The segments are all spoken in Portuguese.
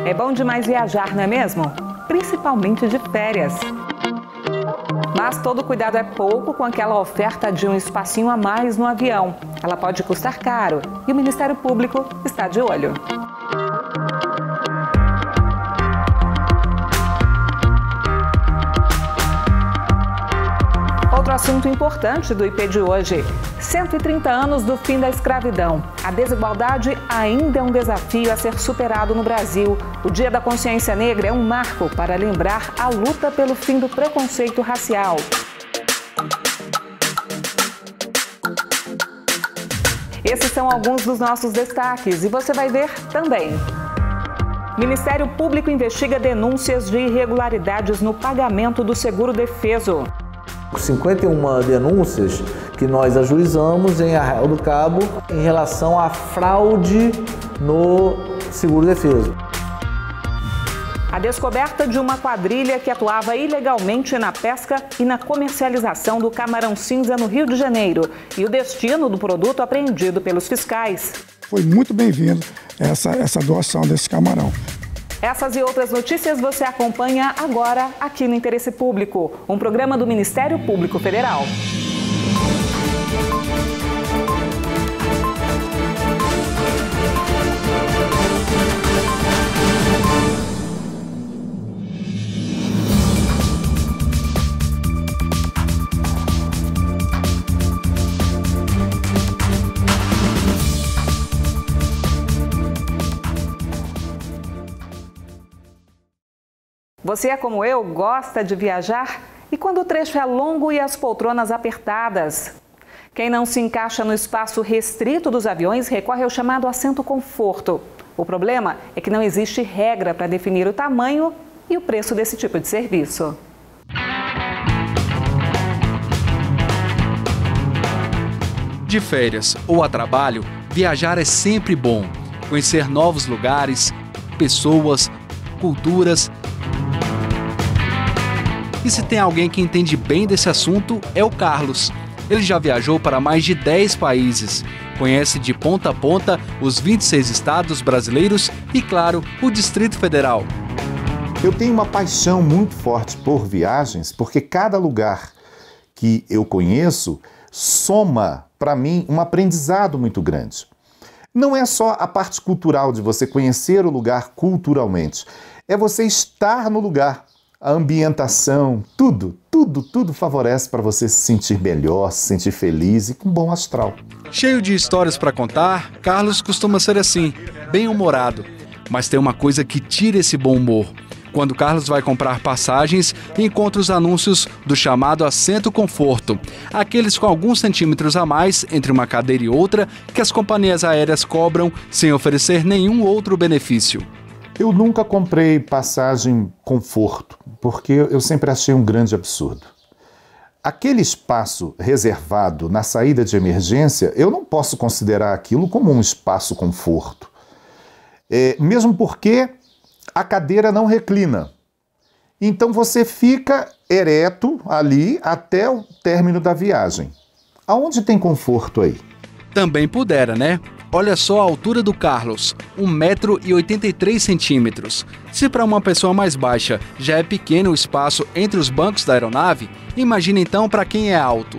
É bom demais viajar, não é mesmo? Principalmente de férias. Mas todo cuidado é pouco com aquela oferta de um espacinho a mais no avião. Ela pode custar caro e o Ministério Público está de olho. Outro assunto importante do IP de hoje: 130 anos do fim da escravidão. A desigualdade ainda é um desafio a ser superado no Brasil. O Dia da Consciência Negra é um marco para lembrar a luta pelo fim do preconceito racial. Esses são alguns dos nossos destaques e você vai ver também. Ministério Público investiga denúncias de irregularidades no pagamento do seguro-defeso. 51 denúncias que nós ajuizamos em Arraial do Cabo em relação à fraude no seguro-defeso. A descoberta de uma quadrilha que atuava ilegalmente na pesca e na comercialização do camarão cinza no Rio de Janeiro e o destino do produto apreendido pelos fiscais. Foi muito bem-vindo essa doação desse camarão. Essas e outras notícias você acompanha agora aqui no Interesse Público, um programa do Ministério Público Federal. Você é como eu, gosta de viajar? E quando o trecho é longo e as poltronas apertadas? Quem não se encaixa no espaço restrito dos aviões recorre ao chamado assento conforto. O problema é que não existe regra para definir o tamanho e o preço desse tipo de serviço. De férias ou a trabalho, viajar é sempre bom. Conhecer novos lugares, pessoas, culturas. E se tem alguém que entende bem desse assunto, é o Carlos. Ele já viajou para mais de 10 países, conhece de ponta a ponta os 26 estados brasileiros e, claro, o Distrito Federal. Eu tenho uma paixão muito forte por viagens, porque cada lugar que eu conheço soma, para mim, um aprendizado muito grande. Não é só a parte cultural de você conhecer o lugar culturalmente, é você estar no lugar. A ambientação, tudo favorece para você se sentir melhor, se sentir feliz e com bom astral. Cheio de histórias para contar, Carlos costuma ser assim, bem-humorado. Mas tem uma coisa que tira esse bom humor. Quando Carlos vai comprar passagens e encontra os anúncios do chamado assento conforto, aqueles com alguns centímetros a mais entre uma cadeira e outra que as companhias aéreas cobram sem oferecer nenhum outro benefício. Eu nunca comprei passagem conforto, porque eu sempre achei um grande absurdo. Aquele espaço reservado na saída de emergência, eu não posso considerar aquilo como um espaço conforto. Mesmo porque a cadeira não reclina. Então você fica ereto ali até o término da viagem. Aonde tem conforto aí? Também pudera, né? Olha só a altura do Carlos, 1,83 m. Se para uma pessoa mais baixa já é pequeno o espaço entre os bancos da aeronave, imagine então para quem é alto.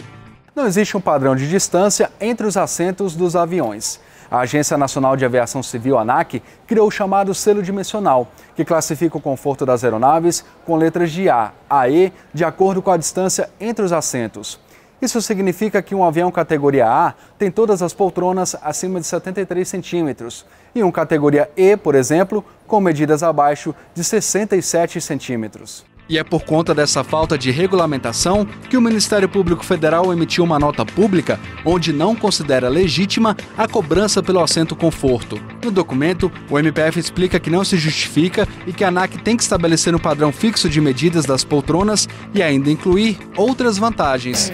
Não existe um padrão de distância entre os assentos dos aviões. A Agência Nacional de Aviação Civil, ANAC, criou o chamado selo dimensional, que classifica o conforto das aeronaves com letras de A a E, de acordo com a distância entre os assentos. Isso significa que um avião categoria A tem todas as poltronas acima de 73 centímetros e um categoria E, por exemplo, com medidas abaixo de 67 centímetros. E é por conta dessa falta de regulamentação que o Ministério Público Federal emitiu uma nota pública onde não considera legítima a cobrança pelo assento conforto. No documento, o MPF explica que não se justifica e que a ANAC tem que estabelecer um padrão fixo de medidas das poltronas e ainda incluir outras vantagens.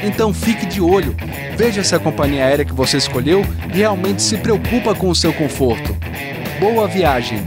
Então fique de olho, veja se a companhia aérea que você escolheu realmente se preocupa com o seu conforto. Boa viagem!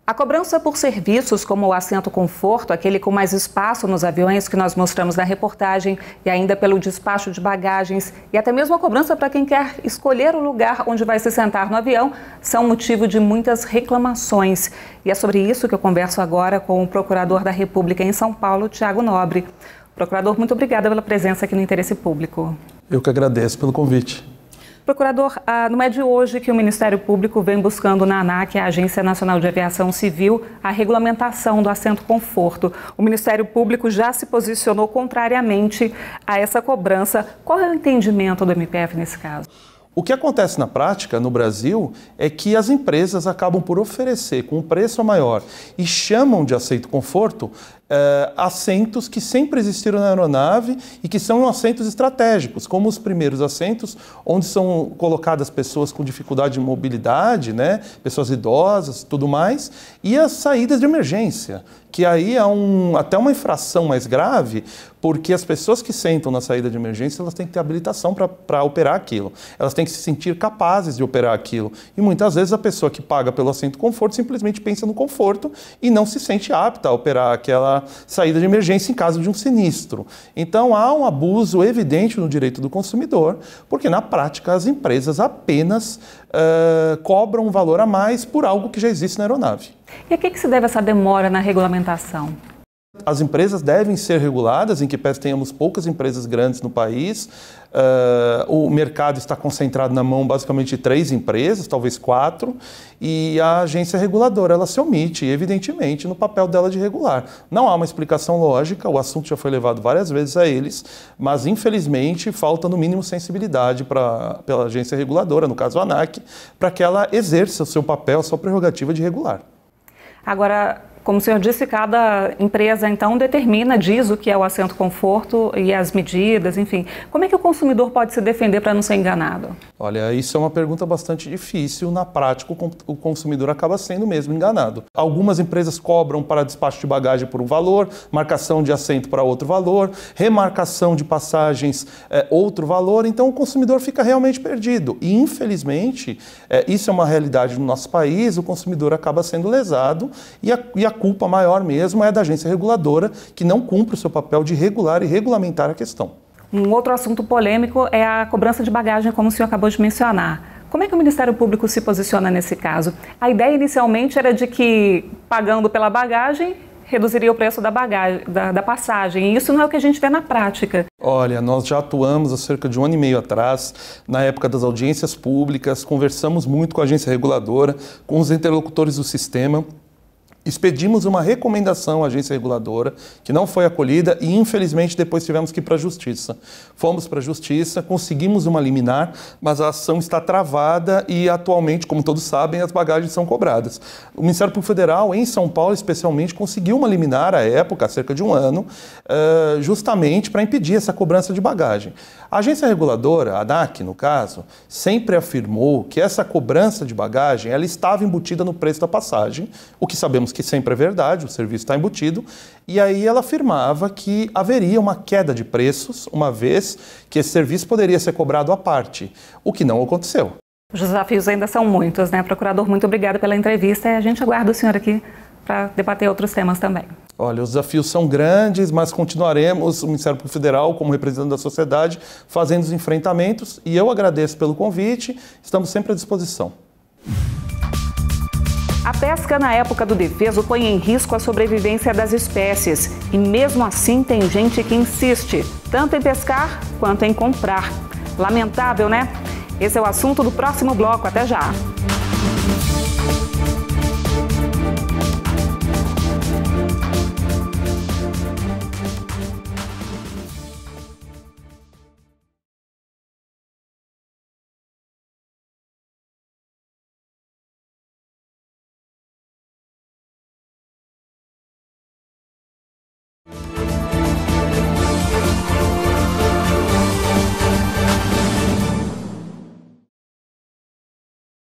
A cobrança por serviços como o assento conforto, aquele com mais espaço nos aviões que nós mostramos na reportagem, e ainda pelo despacho de bagagens, e até mesmo a cobrança para quem quer escolher o lugar onde vai se sentar no avião, são motivo de muitas reclamações. E é sobre isso que eu converso agora com o Procurador da República em São Paulo, Tiago Nobre. Procurador, muito obrigada pela presença aqui no Interesse Público. Eu que agradeço pelo convite. Procurador, não é de hoje que o Ministério Público vem buscando na ANAC, a Agência Nacional de Aviação Civil, a regulamentação do assento conforto. O Ministério Público já se posicionou contrariamente a essa cobrança. Qual é o entendimento do MPF nesse caso? O que acontece na prática, no Brasil, é que as empresas acabam por oferecer com um preço maior e chamam de assento conforto assentos que sempre existiram na aeronave e que são assentos estratégicos, como os primeiros assentos, onde são colocadas pessoas com dificuldade de mobilidade, né, pessoas idosas e tudo mais, e as saídas de emergência, que aí é até uma infração mais grave, porque as pessoas que sentam na saída de emergência, elas têm que ter habilitação para operar aquilo. Elas têm que se sentir capazes de operar aquilo. E muitas vezes a pessoa que paga pelo assento conforto simplesmente pensa no conforto e não se sente apta a operar aquela saída de emergência em caso de um sinistro. Então há um abuso evidente no direito do consumidor, porque na prática as empresas apenas cobram um valor a mais por algo que já existe na aeronave. E a que se deve essa demora na regulamentação? As empresas devem ser reguladas, em que pese tenhamos poucas empresas grandes no país. O mercado está concentrado na mão basicamente de 3 empresas, talvez 4, e a agência reguladora ela se omite, evidentemente, no papel dela de regular. Não há uma explicação lógica, o assunto já foi levado várias vezes a eles, mas infelizmente falta no mínimo sensibilidade pela agência reguladora, no caso a ANAC, para que ela exerça o seu papel, a sua prerrogativa de regular. Agora, como o senhor disse, cada empresa, então, diz o que é o assento conforto e as medidas, enfim. Como é que o consumidor pode se defender para não ser enganado? Olha, isso é uma pergunta bastante difícil. Na prática, o consumidor acaba sendo mesmo enganado. Algumas empresas cobram para despacho de bagagem por um valor, marcação de assento para outro valor, remarcação de passagens outro valor, então o consumidor fica realmente perdido. E, infelizmente, isso é uma realidade no nosso país, o consumidor acaba sendo lesado e a culpa maior mesmo é da agência reguladora, que não cumpre o seu papel de regular e regulamentar a questão. Um outro assunto polêmico é a cobrança de bagagem, como o senhor acabou de mencionar. Como é que o Ministério Público se posiciona nesse caso? A ideia inicialmente era de que, pagando pela bagagem, reduziria o preço da passagem. E isso não é o que a gente vê na prática. Olha, nós já atuamos há cerca de 1 ano e meio atrás, na época das audiências públicas, conversamos muito com a agência reguladora, com os interlocutores do sistema. Expedimos uma recomendação à agência reguladora, que não foi acolhida e, infelizmente, depois tivemos que ir para a Justiça. Fomos para a Justiça, conseguimos uma liminar, mas a ação está travada e, atualmente, como todos sabem, as bagagens são cobradas. O Ministério Público Federal, em São Paulo, especialmente, conseguiu uma liminar à época, há cerca de 1 ano, justamente para impedir essa cobrança de bagagem. A agência reguladora, a ANAC, no caso, sempre afirmou que essa cobrança de bagagem ela estava embutida no preço da passagem, o que sabemos que sempre é verdade, o serviço está embutido, e aí ela afirmava que haveria uma queda de preços, uma vez que esse serviço poderia ser cobrado à parte, o que não aconteceu. Os desafios ainda são muitos, né? Procurador, muito obrigada pela entrevista e a gente aguarda o senhor aqui para debater outros temas também. Olha, os desafios são grandes, mas continuaremos, o Ministério Público Federal, como representante da sociedade, fazendo os enfrentamentos, e eu agradeço pelo convite, estamos sempre à disposição. A pesca na época do defeso põe em risco a sobrevivência das espécies. E mesmo assim tem gente que insiste, tanto em pescar quanto em comprar. Lamentável, né? Esse é o assunto do próximo bloco. Até já!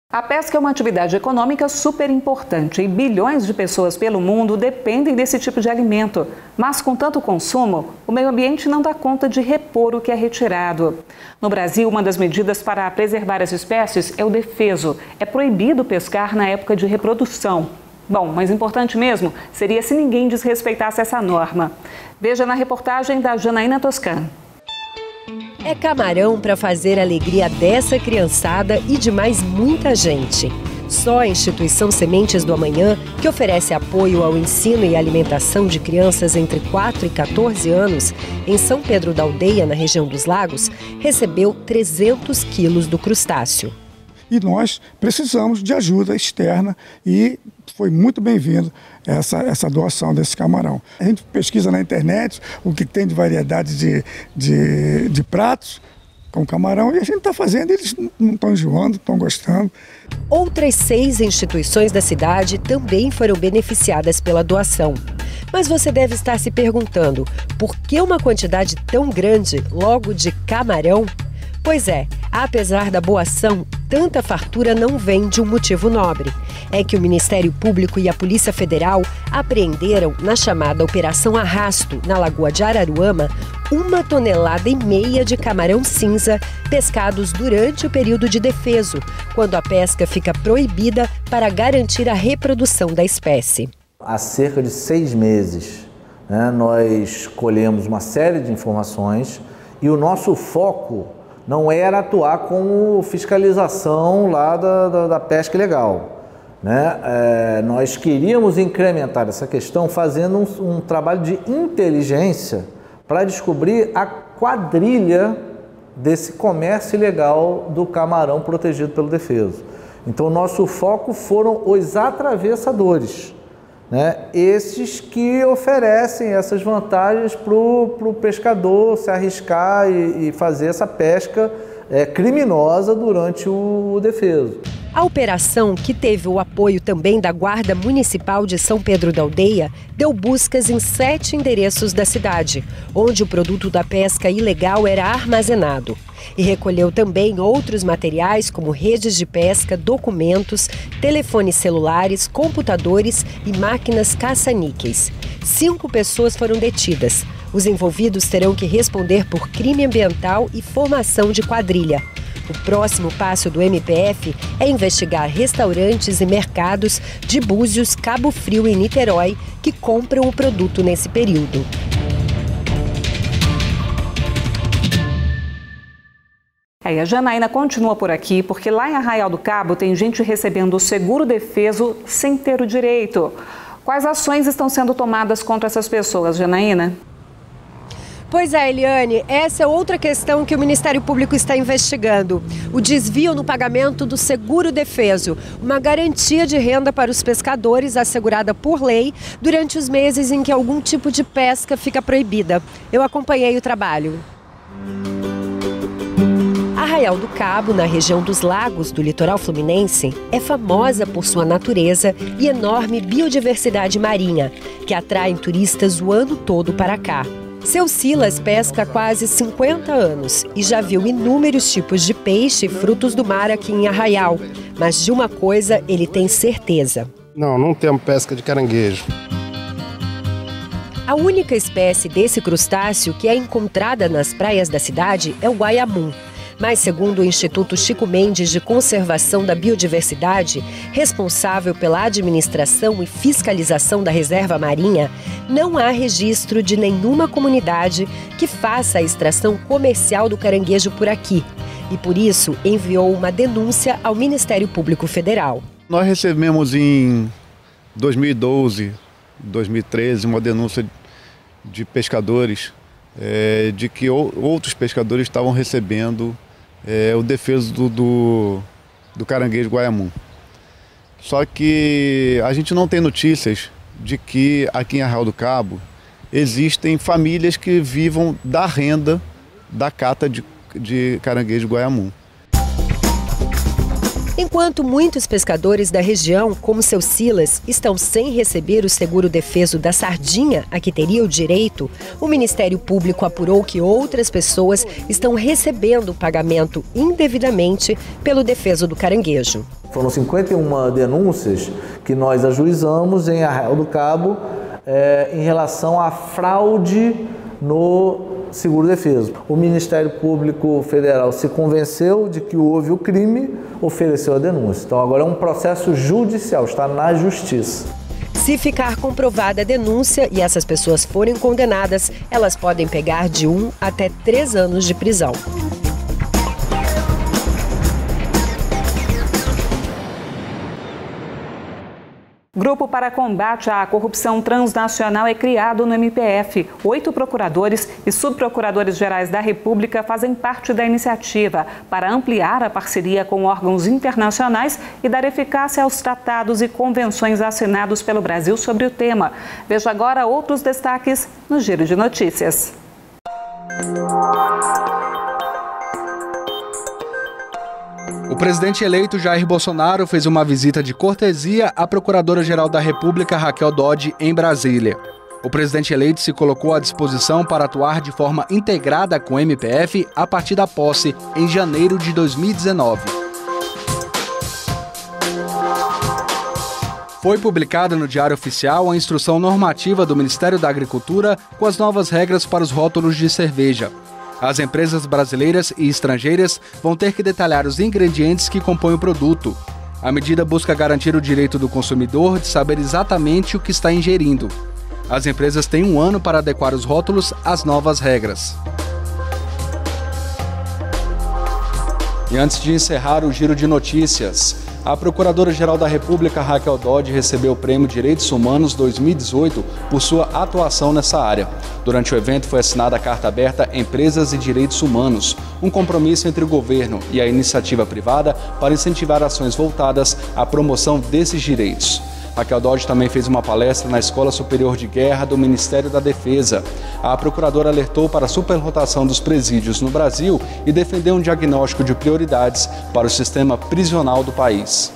A pesca é uma atividade econômica super importante e bilhões de pessoas pelo mundo dependem desse tipo de alimento. Mas com tanto consumo, o meio ambiente não dá conta de repor o que é retirado. No Brasil, uma das medidas para preservar as espécies é o defeso. É proibido pescar na época de reprodução. Bom, mas importante mesmo seria se ninguém desrespeitasse essa norma. Veja na reportagem da Janaína Toscan. É camarão para fazer a alegria dessa criançada e de mais muita gente. Só a instituição Sementes do Amanhã, que oferece apoio ao ensino e alimentação de crianças entre 4 e 14 anos, em São Pedro da Aldeia, na região dos Lagos, recebeu 300 quilos do crustáceo. E nós precisamos de ajuda externa e foi muito bem-vindo essa doação desse camarão. A gente pesquisa na internet o que tem de variedade de pratos com camarão e a gente está fazendo, eles não estão enjoando, estão gostando. Outras 6 instituições da cidade também foram beneficiadas pela doação. Mas você deve estar se perguntando, por que uma quantidade tão grande logo de camarão? Pois é, apesar da boa ação, tanta fartura não vem de um motivo nobre. É que o Ministério Público e a Polícia Federal apreenderam, na chamada Operação Arrasto, na Lagoa de Araruama, 1,5 toneladas de camarão cinza pescados durante o período de defeso, quando a pesca fica proibida para garantir a reprodução da espécie. Há cerca de 6 meses, nós colhemos uma série de informações e o nosso foco não era atuar como fiscalização lá da pesca ilegal. Nós queríamos incrementar essa questão fazendo um trabalho de inteligência para descobrir a quadrilha desse comércio ilegal do camarão protegido pelo defeso. Então, nosso foco foram os atravessadores, esses que oferecem essas vantagens para o pescador se arriscar e fazer essa pesca criminosa durante o defeso. A operação, que teve o apoio também da Guarda Municipal de São Pedro da Aldeia, deu buscas em 7 endereços da cidade, onde o produto da pesca ilegal era armazenado. E recolheu também outros materiais como redes de pesca, documentos, telefones celulares, computadores e máquinas caça-níqueis. 5 pessoas foram detidas. Os envolvidos terão que responder por crime ambiental e formação de quadrilha. O próximo passo do MPF é investigar restaurantes e mercados de Búzios, Cabo Frio e Niterói que compram o produto nesse período. E a Janaína continua por aqui, porque lá em Arraial do Cabo tem gente recebendo o seguro defeso sem ter o direito. Quais ações estão sendo tomadas contra essas pessoas, Janaína? Pois é, Eliane, essa é outra questão que o Ministério Público está investigando. O desvio no pagamento do seguro defeso, uma garantia de renda para os pescadores assegurada por lei durante os meses em que algum tipo de pesca fica proibida. Eu acompanhei o trabalho. Arraial do Cabo, na região dos Lagos do litoral fluminense, é famosa por sua natureza e enorme biodiversidade marinha, que atraem turistas o ano todo para cá. Seu Silas pesca há quase 50 anos e já viu inúmeros tipos de peixe e frutos do mar aqui em Arraial. Mas de uma coisa ele tem certeza. Não temos pesca de caranguejo. A única espécie desse crustáceo que é encontrada nas praias da cidade é o guaiamum. Mas, segundo o Instituto Chico Mendes de Conservação da Biodiversidade, responsável pela administração e fiscalização da reserva marinha, não há registro de nenhuma comunidade que faça a extração comercial do caranguejo por aqui. E, por isso, enviou uma denúncia ao Ministério Público Federal. Nós recebemos em 2012, 2013, uma denúncia de pescadores de que outros pescadores estavam recebendo o defeso do caranguejo guaiamum. Só que a gente não tem notícias de que aqui em Arraial do Cabo existem famílias que vivam da renda da cata de caranguejo guaiamum. Enquanto muitos pescadores da região, como seu Silas, estão sem receber o seguro defeso da sardinha a que teria o direito, o Ministério Público apurou que outras pessoas estão recebendo o pagamento indevidamente pelo defeso do caranguejo. Foram 51 denúncias que nós ajuizamos em Arraial do Cabo em relação à fraude no seguro-defeso. O Ministério Público Federal se convenceu de que houve o crime, ofereceu a denúncia. Então agora é um processo judicial, está na justiça. Se ficar comprovada a denúncia e essas pessoas forem condenadas, elas podem pegar de 1 até 3 anos de prisão. Grupo para combate à corrupção transnacional é criado no MPF. 8 procuradores e subprocuradores gerais da República fazem parte da iniciativa para ampliar a parceria com órgãos internacionais e dar eficácia aos tratados e convenções assinados pelo Brasil sobre o tema. Veja agora outros destaques no Giro de Notícias. O presidente eleito Jair Bolsonaro fez uma visita de cortesia à Procuradora-Geral da República, Raquel Dodge, em Brasília. O presidente eleito se colocou à disposição para atuar de forma integrada com o MPF a partir da posse, em janeiro de 2019. Foi publicada no Diário Oficial a instrução normativa do Ministério da Agricultura com as novas regras para os rótulos de cerveja. As empresas brasileiras e estrangeiras vão ter que detalhar os ingredientes que compõem o produto. A medida busca garantir o direito do consumidor de saber exatamente o que está ingerindo. As empresas têm 1 ano para adequar os rótulos às novas regras. E antes de encerrar o Giro de Notícias, a Procuradora-Geral da República, Raquel Dodge, recebeu o Prêmio Direitos Humanos 2018 por sua atuação nessa área. Durante o evento foi assinada a Carta Aberta Empresas e Direitos Humanos, um compromisso entre o governo e a iniciativa privada para incentivar ações voltadas à promoção desses direitos. Raquel Dodge também fez uma palestra na Escola Superior de Guerra do Ministério da Defesa. A procuradora alertou para a superlotação dos presídios no Brasil e defendeu um diagnóstico de prioridades para o sistema prisional do país.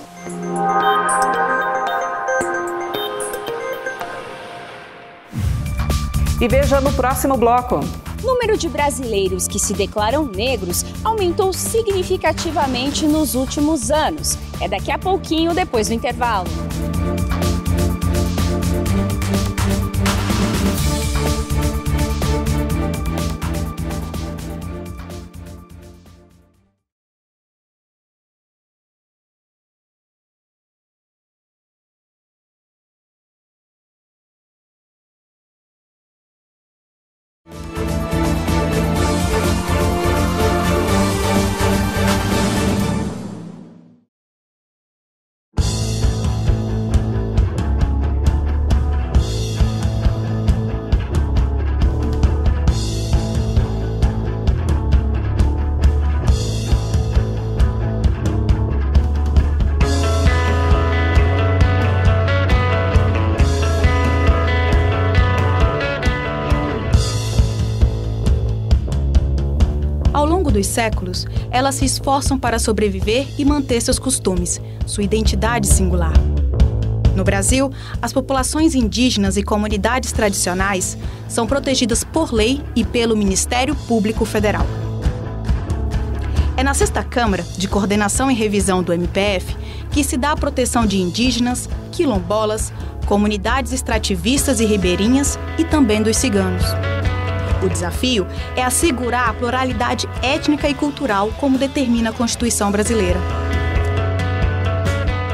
E veja no próximo bloco. O número de brasileiros que se declaram negros aumentou significativamente nos últimos anos. É daqui a pouquinho, depois do intervalo. Ao longo dos séculos, elas se esforçam para sobreviver e manter seus costumes, sua identidade singular. No Brasil, as populações indígenas e comunidades tradicionais são protegidas por lei e pelo Ministério Público Federal. É na 6ª Câmara de Coordenação e Revisão do MPF que se dá a proteção de indígenas, quilombolas, comunidades extrativistas e ribeirinhas e também dos ciganos. O desafio é assegurar a pluralidade étnica e cultural como determina a Constituição brasileira.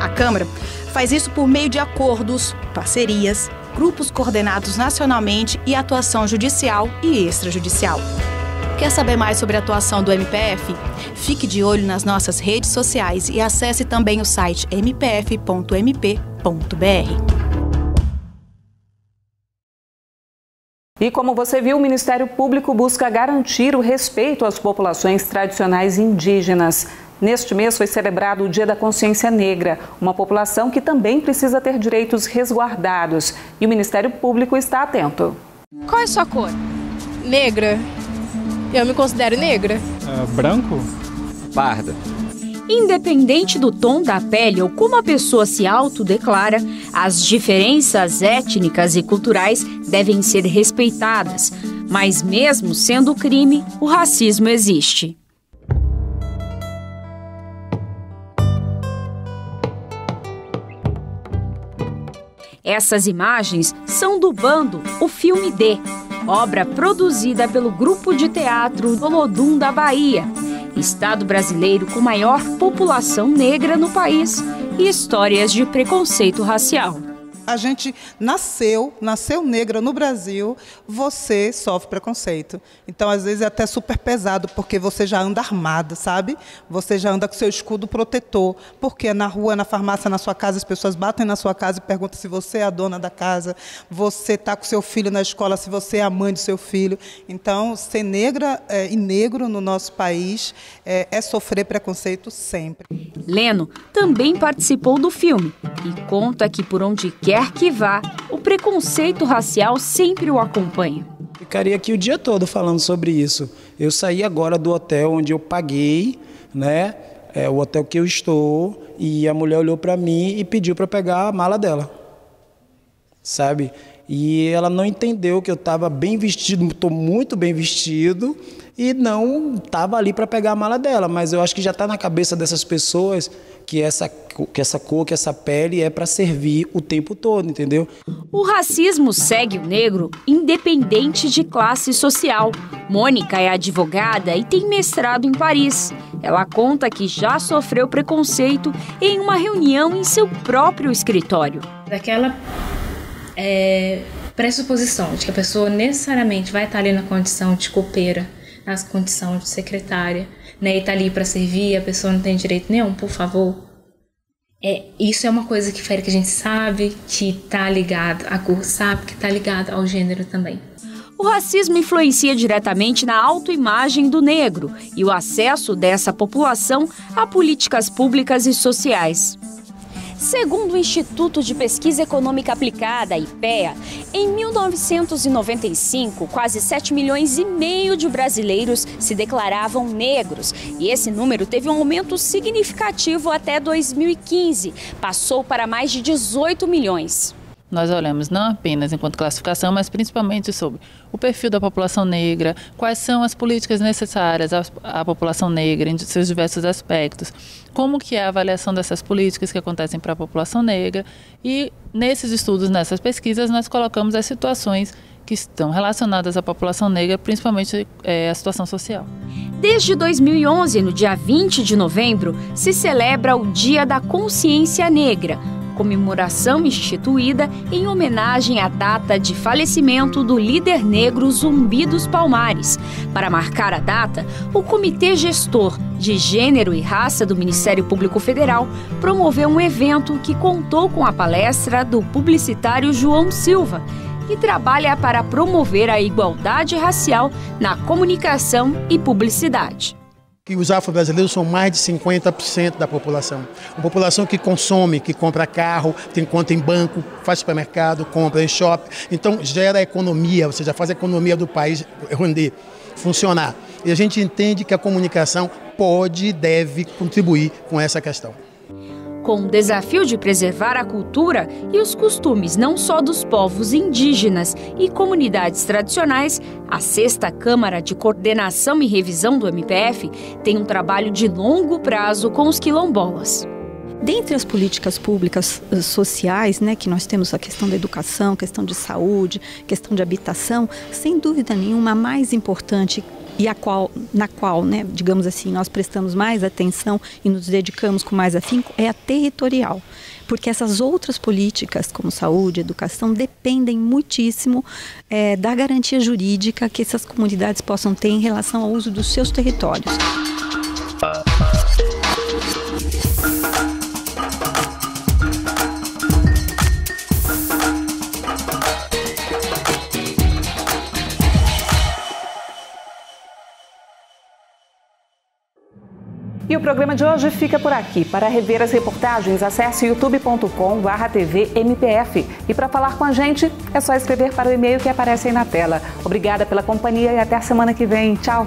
A Câmara faz isso por meio de acordos, parcerias, grupos coordenados nacionalmente e atuação judicial e extrajudicial. Quer saber mais sobre a atuação do MPF? Fique de olho nas nossas redes sociais e acesse também o site mpf.mp.br. E como você viu, o Ministério Público busca garantir o respeito às populações tradicionais indígenas. Neste mês foi celebrado o Dia da Consciência Negra, uma população que também precisa ter direitos resguardados. E o Ministério Público está atento. Qual é sua cor? Negra. Eu me considero negra. Branco? Parda. Independente do tom da pele ou como a pessoa se autodeclara, as diferenças étnicas e culturais devem ser respeitadas. Mas mesmo sendo crime, o racismo existe. Essas imagens são do Bando, o filme D. obra produzida pelo grupo de teatro Olodum da Bahia, estado brasileiro com maior população negra no país e histórias de preconceito racial. A gente nasceu negra no Brasil, você sofre preconceito. Então, às vezes, é até super pesado, porque você já anda armado, sabe? Você já anda com seu escudo protetor. Porque na rua, na farmácia, na sua casa, as pessoas batem na sua casa e perguntam se você é a dona da casa. Você está com seu filho na escola, se você é a mãe do seu filho. Então, ser negra e negro no nosso país é sofrer preconceito sempre. Leno também participou do filme e conta que por onde quer que vá, o preconceito racial sempre o acompanha. Ficaria aqui o dia todo falando sobre isso. Eu saí agora do hotel onde eu paguei, né? O hotel que eu estou, e a mulher olhou para mim e pediu para pegar a mala dela, sabe? E ela não entendeu que eu estava bem vestido, estou muito bem vestido, e não estava ali para pegar a mala dela. Mas eu acho que já está na cabeça dessas pessoas que essa cor, que essa pele é para servir o tempo todo, entendeu? O racismo segue o negro independente de classe social. Mônica é advogada e tem mestrado em Paris. Ela conta que já sofreu preconceito em uma reunião em seu próprio escritório. Daquela pressuposição de que a pessoa necessariamente vai estar ali na condição de copeira, na condição de secretária, né, e está ali para servir, a pessoa não tem direito nenhum, por favor. Isso é uma coisa que fere, que a gente sabe que está ligado à cor, sabe que está ligado ao gênero também. O racismo influencia diretamente na autoimagem do negro e o acesso dessa população a políticas públicas e sociais. Segundo o Instituto de Pesquisa Econômica Aplicada, IPEA, em 1995, quase 7,5 milhões de brasileiros se declaravam negros. E esse número teve um aumento significativo até 2015, passou para mais de 18 milhões. Nós olhamos não apenas enquanto classificação, mas principalmente sobre o perfil da população negra, quais são as políticas necessárias à população negra em seus diversos aspectos, como que é a avaliação dessas políticas que acontecem para a população negra, e nesses estudos, nessas pesquisas, nós colocamos as situações que estão relacionadas à população negra, principalmente a situação social. Desde 2011, no dia 20 de novembro, se celebra o Dia da Consciência Negra, comemoração instituída em homenagem à data de falecimento do líder negro Zumbi dos Palmares. Para marcar a data, o Comitê Gestor de Gênero e Raça do Ministério Público Federal promoveu um evento que contou com a palestra do publicitário João Silva, que trabalha para promover a igualdade racial na comunicação e publicidade. Que os afro-brasileiros são mais de 50% da população. Uma população que consome, que compra carro, tem conta em banco, faz supermercado, compra em shopping. Então gera economia, ou seja, faz a economia do país render, funcionar. E a gente entende que a comunicação pode e deve contribuir com essa questão. Com o desafio de preservar a cultura e os costumes não só dos povos indígenas e comunidades tradicionais, a 6ª Câmara de Coordenação e Revisão do MPF tem um trabalho de longo prazo com os quilombolas. Dentre as políticas públicas sociais, né, que nós temos a questão da educação, questão de saúde, questão de habitação, sem dúvida nenhuma, a mais importante e na qual, né, digamos assim, nós prestamos mais atenção e nos dedicamos com mais afinco é a territorial. Porque essas outras políticas, como saúde, educação, dependem muitíssimo da garantia jurídica que essas comunidades possam ter em relação ao uso dos seus territórios. E o programa de hoje fica por aqui. Para rever as reportagens, acesse youtube.com/tvmpf. E para falar com a gente, é só escrever para o e-mail que aparece aí na tela. Obrigada pela companhia e até a semana que vem. Tchau!